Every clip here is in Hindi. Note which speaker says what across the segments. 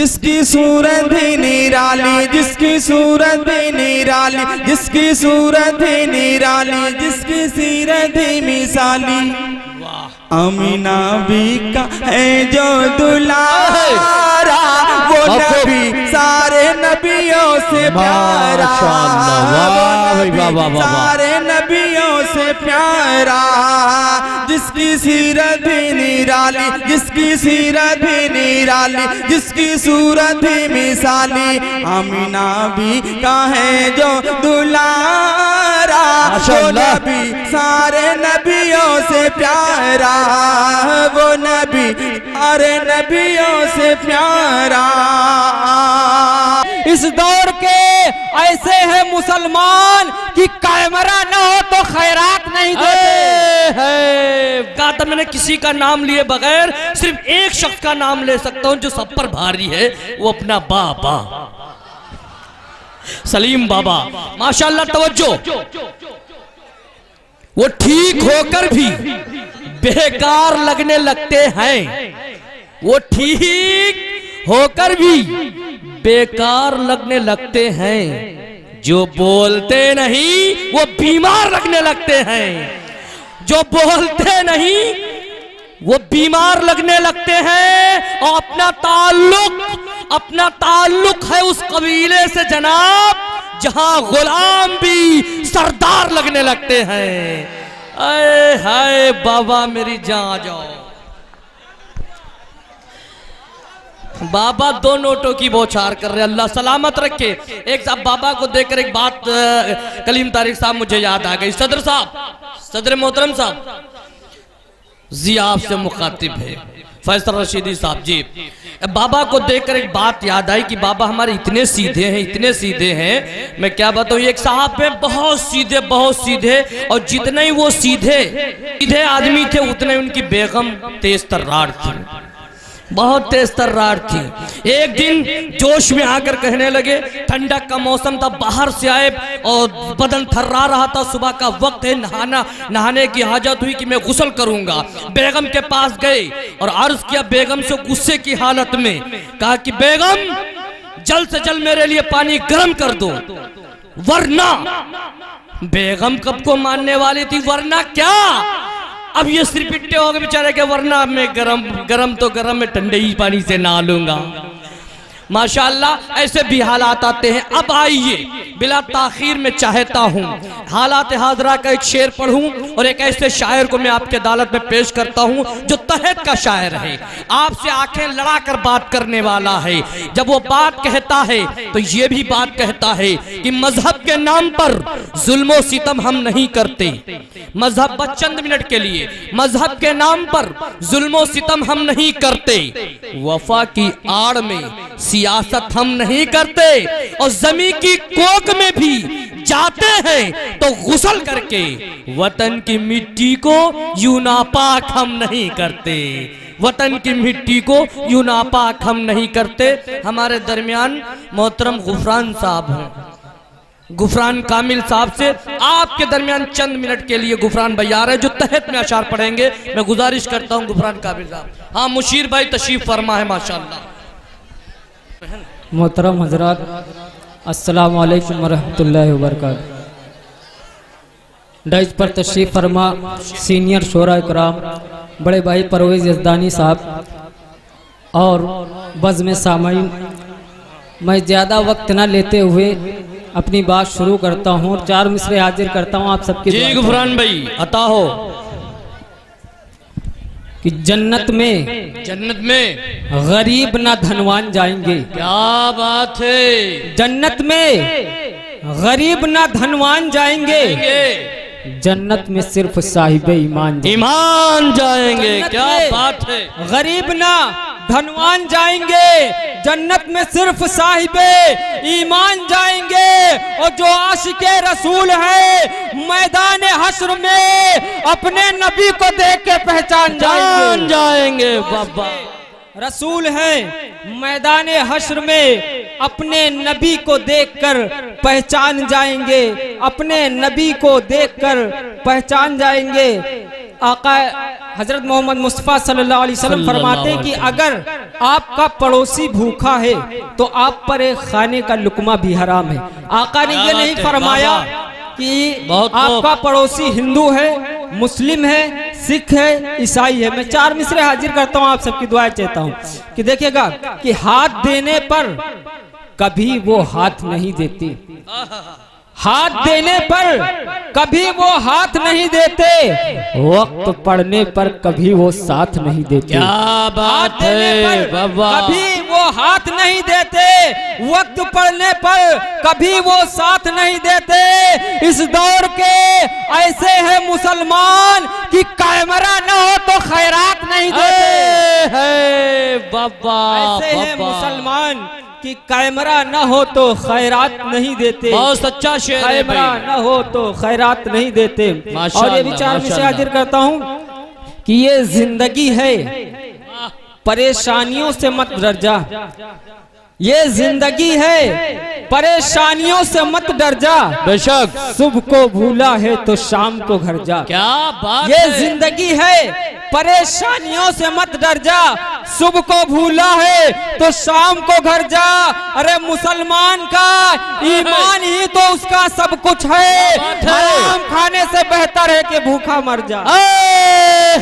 Speaker 1: जिसकी सूरत ही निराली, जिसकी सूरत ही निराली, जिसकी सूरत ही निराली, जिसकी सीरत ही मिसाली। अमीना भी का है जो दुलारा, वो नबी सारे नबियों से प्यारा, सारे नबियों से प्यारा। जिसकी सीरत ही निराली, जिसकी सीरत ही निराली, जिसकी सूरत ही मिसाली। अमीना भी का है जो दुलारा, वो नबी सारे नबियों से प्यारा, वो नबी सारे नबियों से प्यारा।
Speaker 2: इस दौर के ऐसे हैं मुसलमान कि कैमरा न हो तो खैरात नहीं देते
Speaker 3: है। कहा मैंने किसी का नाम लिए बगैर सिर्फ एक शख्स का नाम ले सकता हूं जो सब पर भारी है, वो अपना बाबा सलीम बाबा। माशाल्लाह तवज्जो, वो ठीक होकर भी बेकार लगने लगते हैं, वो ठीक होकर भी बेकार लगने लगते हैं। जो बोलते नहीं वो बीमार लगने लगते हैं, जो बोलते नहीं वो बीमार लगने लगते हैं। और अपना ताल्लुक है उस कबीले से जनाब जहां गुलाम भी सरदार लगने लगते हैं। अरे हाय बाबा मेरी जान आ जाओ। बाबा दो नोटों की बौछार कर रहे, अल्लाह सलामत रखे। एक साहब बाबा को देखकर एक बात कलीम तारिक साहब मुझे याद आ गई। सदर साहब, सदर मोहतरम साहब जी आपसे मुखातिब है फैसल रशीदी साहब जी। बाबा को देखकर एक बात याद आई कि बाबा हमारे इतने सीधे हैं, इतने सीधे हैं, मैं क्या बताऊं। एक साहब पे बहुत सीधे, बहुत सीधे, और जितने ही वो सीधे आदमी थे उतने उनकी बेगम तेज तर्रार थी, बहुत तेज तर्रार थी। एक दिन जोश में आकर कहने लगे, ठंडक का मौसम था, बाहर से आए और बदन थर्रा रहा था, सुबह का वक्त है, नहाने की हाजत हुई कि मैं गुस्ल करूंगा। बेगम के पास गए और अर्ज किया बेगम से गुस्से की हालत में, कहा कि बेगम जल्द से जल्द मेरे लिए पानी गर्म कर दो, वरना। बेगम कब को मानने वाली थी, वरना क्या। अब ये सिर पिट्टे हो गए बेचारे के, वरना मैं गरम तो गरम में ठंडे ही पानी से नहा लूंगा। माशाअल्लाह ऐसे भी हालात आते हैं। अब आइए बिला ताखीर में चाहता हूँ हालात हाजरा का एक शेर पढ़ूं और एक ऐसे शायर को मैं आपके अदालत में पेश करता हूँ जो तहत का शायर है, आपसे आंखें लड़ा कर बात करने वाला है। जब वो बात कहता है तो ये भी बात कहता है कि मजहब के नाम पर जुल्म सितम हम नहीं करते। मजहब बस चंद मिनट के लिए, मजहब के नाम पर जुल्म सितम हम नहीं करते, वफा की आड़ में सियासत हम नहीं करते, और जमीन की कोक में भी जाते हैं तो गुस्ल करके वतन की मिट्टी को यूं नापाक हम नहीं करते, वतन की मिट्टी को यूं नापाक हम नहीं करते। हमारे दरमियान मोहतरम गुफरान साहब हैं, गुफरान कामिल साहब से आपके दरमियान चंद मिनट के लिए गुफरान बयार है जो तहत में अशार पढ़ेंगे। मैं गुजारिश करता हूं गुफरान कामिल साहब। हाँ मुशीर भाई तशरीफ फरमा है माशाअल्लाह।
Speaker 2: मोहतरम हजरात अस्सलाम वालेकुम वरहमतुल्लाहि वबरकातुहू। डाइस पर तशरीफ फरमा सीनियर शोरा इकराम बड़े भाई परवेज यज़दानी साहब और बज़्म सामाईन, मैं ज़्यादा वक्त न लेते हुए अपनी बात शुरू करता हूँ और चार मिसरे हाजिर करता हूँ आप सबके।
Speaker 3: जी गुफरान भाई अता हो
Speaker 2: कि जन्नत में गरीब ना धनवान जाएंगे।
Speaker 3: क्या बात है।
Speaker 2: जन्नत में गरीब ना धनवान जाएंगे, जन्नत में सिर्फ साहिबे ईमान
Speaker 3: जाएंगे। क्या बात है।
Speaker 2: गरीब ना धनवान जाएंगे, जन्नत में सिर्फ साहिबे ईमान जाएंगे। और जो आशिके रसूल है मैदान हश्र में अपने नबी को देख के पहचान
Speaker 3: जाएंगे। बाबा
Speaker 2: रसूल हैं मैदान हश्र में अपने नबी को देखकर पहचान जाएंगे, अपने नबी को देखकर पहचान जाएंगे। आका हजरत मोहम्मद मुस्तफ़ा सल्लल्लाहु अलैहि वसल्लम फरमाते हैं कि अगर आपका पड़ोसी भूखा है तो आप पर एक खाने का लुकमा भी हराम है। आका ने ये नहीं फरमाया कि आपका पड़ोसी हिंदू है, मुस्लिम है, सिख है, ईसाई है। मैं 4 मिसरे हाजिर करता हूँ, आप सबकी दुआएं चाहता हूँ कि देखिएगा कि हाथ देने पर कभी वो हाथ नहीं देते, हाथ देने पर कभी वो हाथ नहीं देते, वक्त पड़ने पर कभी वो साथ नहीं देते।
Speaker 3: क्या बात है बाबा।
Speaker 2: कभी वो हाथ नहीं देते, वक्त पड़ने पर कभी वो साथ नहीं देते। इस दौर के ऐसे हैं मुसलमान कि कैमरा न हो तो खैरात नहीं देते
Speaker 3: है बाबा।
Speaker 2: ऐसे हैं मुसलमान कि कैमरा न हो तो खैरात नहीं देते।
Speaker 3: बहुत सच्चा शेर है
Speaker 2: कैमरा न हो तो खैरात नहीं देते। और ये विचार में से हाजिर करता हूँ कि ये जिंदगी है, परेशानियों से मत डर जा। ये जिंदगी है, परेशानियों से मत डर जा।
Speaker 3: बेशक
Speaker 2: सुबह को भूला है तो शाम को घर जा।
Speaker 3: क्या बात
Speaker 2: ये
Speaker 3: है।
Speaker 2: जिंदगी है, परेशानियों से मत डर जा। सुबह को भूला है तो शाम को घर जा। अरे मुसलमान का ईमान ही तो उसका सब कुछ है। हराम खाने से बेहतर है कि भूखा मर जा।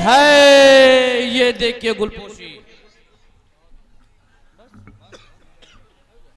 Speaker 3: है ये देखिए गुलपुर